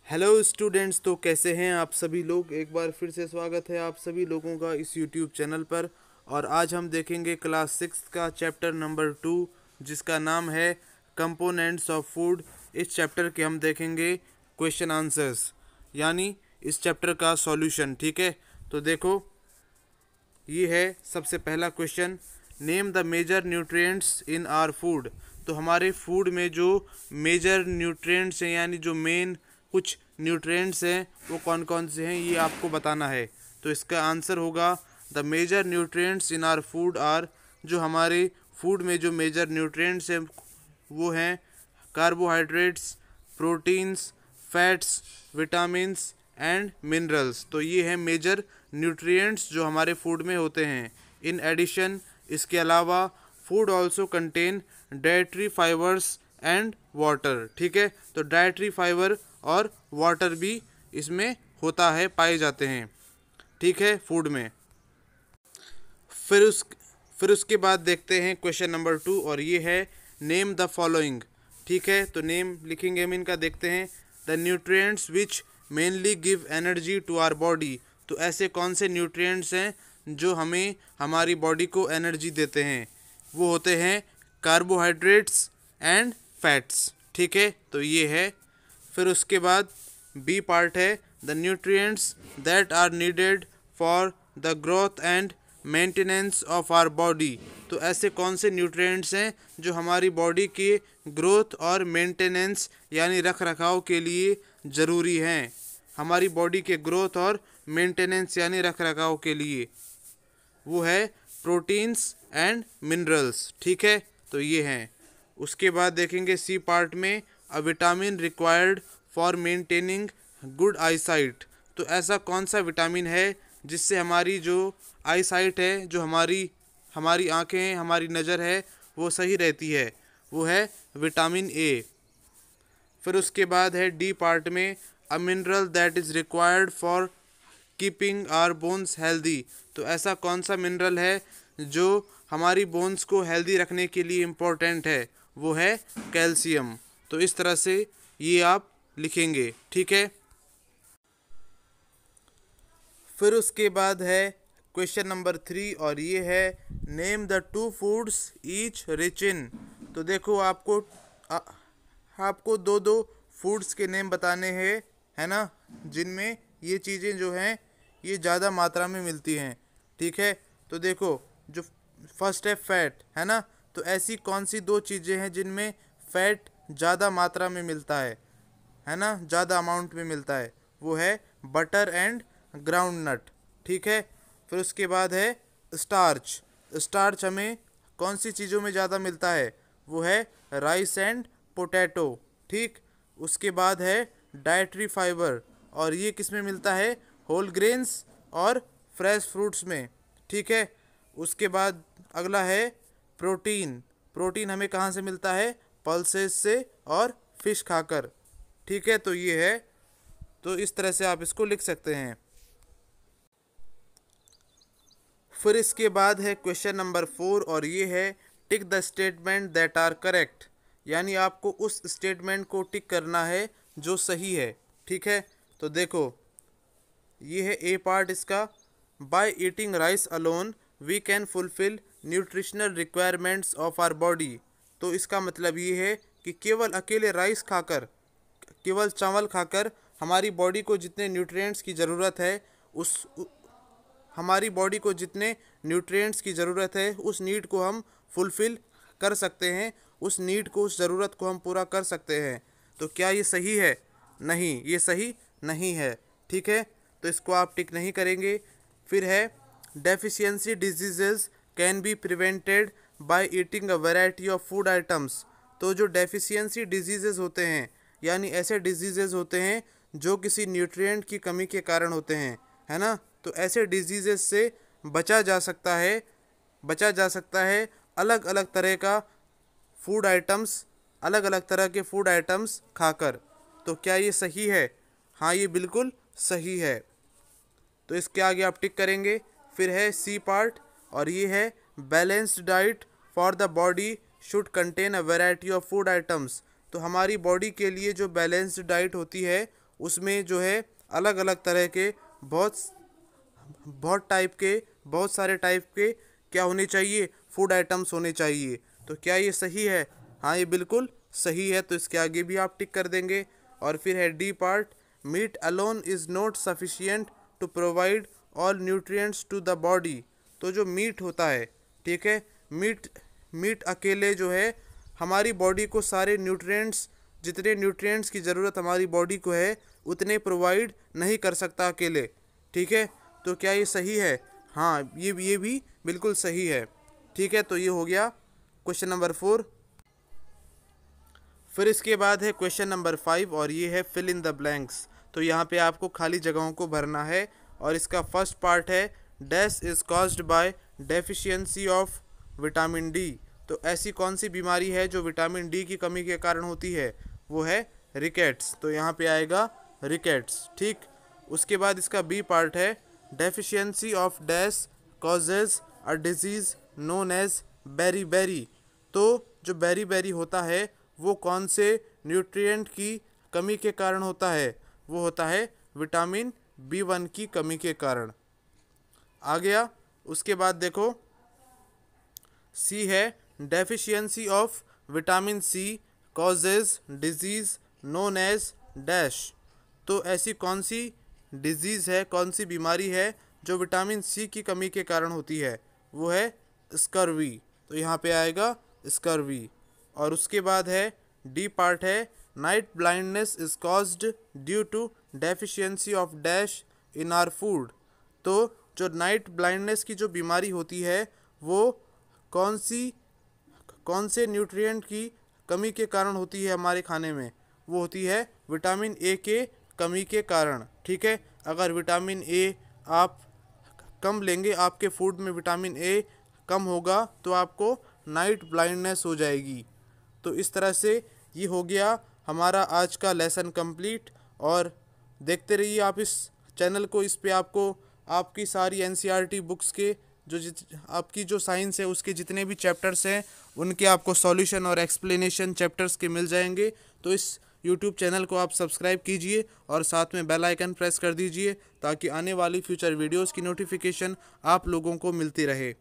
Hello students, तो कैसे हैं आप सभी लोग। एक बार फिर से स्वागत है आप सभी लोगों का इस यूट्यूब चैनल पर। और आज हम देखेंगे क्लास 6 का चैप्टर नंबर 2, जिसका नाम है कंपोनेंट्स ऑफ फूड। इस चैप्टर के हम देखेंगे क्वेश्चन आंसर्स, यानी इस चैप्टर का सॉल्यूशन। ठीक है, तो देखो ये है सबसे पहला question. Name the major nutrients in our food. तो हमारे फूड में जो मेजर न्यूट्रिएंट्स हैं, यानी जो मेन कुछ न्यूट्रिएंट्स हैं, वो कौन कौन से हैं ये आपको बताना है। तो इसका आंसर होगा the major nutrients in our food are. जो हमारे फूड में जो मेजर न्यूट्रिएंट्स हैं वो हैं carbohydrates, proteins, fats, vitamins and minerals. तो ये हैं मेजर न्यूट्रिएंट्स जो हमारे फूड में होते हैं। इन एडिशन, इसके अलावा food also contain dietary fibres and water. ठीक है, तो डाइटरी फाइबर और वाटर भी इसमें होता है, पाए जाते हैं। ठीक है, फूड में। फिर उस फिर उसके बाद देखते हैं क्वेश्चन नंबर 2, और ये है नेम द फॉलोइंग। ठीक है, तो नेम लिखेंगे हम इनका। देखते हैं the nutrients which mainly give energy to our body. तो ऐसे कौन से न्यूट्रिएंट्स हैं जो हमें हमारी बॉडी को एनर्जी देते हैं। वो होते हैं कार्बोहाइड्रेट्स एंड फैट्स। ठीक है, तो ये है। फिर उसके बाद बी पार्ट है the nutrients that are needed for the growth and maintenance of our body. तो ऐसे कौन से न्यूट्रिएंट्स हैं जो हमारी बॉडी के ग्रोथ और मेंटेनेंस यानी रख रखाव के लिए ज़रूरी हैं। हमारी बॉडी के ग्रोथ और मेंटेनेंस यानी रख रखाव के लिए वो है प्रोटीन्स एंड मिनरल्स। ठीक है, तो ये हैं। उसके बाद देखेंगे सी पार्ट में A vitamin required for maintaining good eyesight. तो ऐसा कौन सा विटामिन है जिससे हमारी जो आईसाइट है, जो हमारी आंखें हैं, हमारी नज़र है, वो सही रहती है। वो है विटामिन ए। फिर उसके बाद है डी पार्ट में a mineral that is required for keeping our bones healthy. तो ऐसा कौन सा मिनरल है जो हमारी बोन्स को हेल्दी रखने के लिए इम्पोर्टेंट है। वो है कैल्शियम। तो इस तरह से ये आप लिखेंगे। ठीक है, फिर उसके बाद है क्वेश्चन नंबर 3, और ये है name the 2 foods each rich in. तो देखो आपको दो दो फूड्स के नेम बताने हैं, है ना, जिनमें ये चीज़ें जो हैं ये ज़्यादा मात्रा में मिलती हैं। ठीक है, तो देखो जो फर्स्ट है फैट, है ना। तो ऐसी कौन सी दो चीज़ें हैं जिनमें फैट ज़्यादा मात्रा में मिलता है ना, ज़्यादा अमाउंट में मिलता है। वो है बटर एंड ग्राउंड नट। ठीक है, फिर उसके बाद है स्टार्च। स्टार्च हमें कौन सी चीज़ों में ज़्यादा मिलता है। वो है राइस एंड पोटैटो। ठीक, उसके बाद है डाइटरी फाइबर, और ये किस में मिलता है, होल ग्रेन्स और फ्रेश फ्रूट्स में। ठीक है, उसके बाद अगला है प्रोटीन। प्रोटीन हमें कहाँ से मिलता है, पल्सेस से और फिश खाकर। ठीक है, तो ये है। तो इस तरह से आप इसको लिख सकते हैं। फिर इसके बाद है क्वेश्चन नंबर 4, और ये है tick the statement that are correct. यानी आपको उस स्टेटमेंट को टिक करना है जो सही है। ठीक है, तो देखो ये है ए पार्ट इसका। By eating rice alone we can fulfil nutritional requirements of our body. तो इसका मतलब ये है कि केवल अकेले राइस खाकर, केवल चावल खाकर हमारी बॉडी को जितने न्यूट्रिएंट्स की ज़रूरत है, हमारी बॉडी को जितने न्यूट्रिएंट्स की ज़रूरत है उस नीड को हम फुलफ़िल कर सकते हैं, उस नीड को, उस ज़रूरत को हम पूरा कर सकते हैं। तो क्या ये सही है? नहीं, ये सही नहीं है। ठीक है, तो इसको आप टिक नहीं करेंगे। फिर है deficiency diseases can be prevented by eating a variety of food items. तो जो डेफिशिएंसी डिजीजेस होते हैं, यानी ऐसे डिजीजेस होते हैं जो किसी न्यूट्रिएंट की कमी के कारण होते हैं, है ना। तो ऐसे डिजीजेस से बचा जा सकता है अलग अलग तरह का फूड आइटम्स, अलग अलग तरह के फूड आइटम्स खाकर। तो क्या ये सही है? हाँ, ये बिल्कुल सही है। तो इसके आगे आप टिक करेंगे। फिर है सी पार्ट, और ये है balanced diet for the body should contain a variety of food items. तो हमारी बॉडी के लिए जो बैलेंस्ड डाइट होती है उसमें जो है अलग अलग तरह के बहुत सारे टाइप के क्या होने चाहिए, फूड आइटम्स होने चाहिए। तो क्या ये सही है? हाँ, ये बिल्कुल सही है। तो इसके आगे भी आप टिक कर देंगे। और फिर है D part, meat alone is not sufficient to provide all nutrients to the body. तो जो मीट होता है, ठीक है, मीट अकेले जो है हमारी बॉडी को सारे न्यूट्रिएंट्स, जितने न्यूट्रिएंट्स की ज़रूरत हमारी बॉडी को है उतने प्रोवाइड नहीं कर सकता अकेले, ठीक है। तो क्या ये सही है? हाँ, ये भी बिल्कुल सही है, ठीक है। तो ये हो गया क्वेश्चन नंबर 4। फिर इसके बाद है क्वेश्चन नंबर 5 और ये है फिल इन द ब्लैंक्स। तो यहाँ पे आपको खाली जगहों को भरना है और इसका फर्स्ट पार्ट है dash is caused by deficiency of vitamin D. तो ऐसी कौन सी बीमारी है जो विटामिन डी की कमी के कारण होती है? वो है रिकेट्स। तो यहाँ पे आएगा रिकेट्स, ठीक। उसके बाद इसका बी पार्ट है deficiency of dash causes a disease known as beri beri. तो जो बेरी बेरी होता है वो कौन से न्यूट्रिएंट की कमी के कारण होता है? वो होता है विटामिन B1 की कमी के कारण। आ गया। उसके बाद देखो सी है deficiency of vitamin C causes disease known as dash. तो ऐसी कौन सी डिजीज़ है, कौन सी बीमारी है जो विटामिन सी की कमी के कारण होती है? वो है स्कर्वी। तो यहाँ पे आएगा स्कर्वी। और उसके बाद है डी पार्ट है night blindness is caused due to deficiency of dash in our food. तो जो नाइट ब्लाइंडनेस की जो बीमारी होती है वो कौन से न्यूट्रिएंट की कमी के कारण होती है हमारे खाने में? वो होती है विटामिन ए के कमी के कारण, ठीक है। अगर विटामिन ए आप कम लेंगे, आपके फूड में विटामिन ए कम होगा तो आपको नाइट ब्लाइंडनेस हो जाएगी। तो इस तरह से ये हो गया हमारा आज का लेसन कंप्लीट। और देखते रहिए आप इस चैनल को। इस पे आपको आपकी सारी एनसीईआरटी बुक्स के आपकी जो साइंस है उसके जितने भी चैप्टर्स हैं उनके आपको सॉल्यूशन और एक्सप्लेनेशन चैप्टर्स के मिल जाएंगे। तो इस यूट्यूब चैनल को आप सब्सक्राइब कीजिए और साथ में बेल आइकन प्रेस कर दीजिए ताकि आने वाली फ्यूचर वीडियोस की नोटिफिकेशन आप लोगों को मिलती रहे।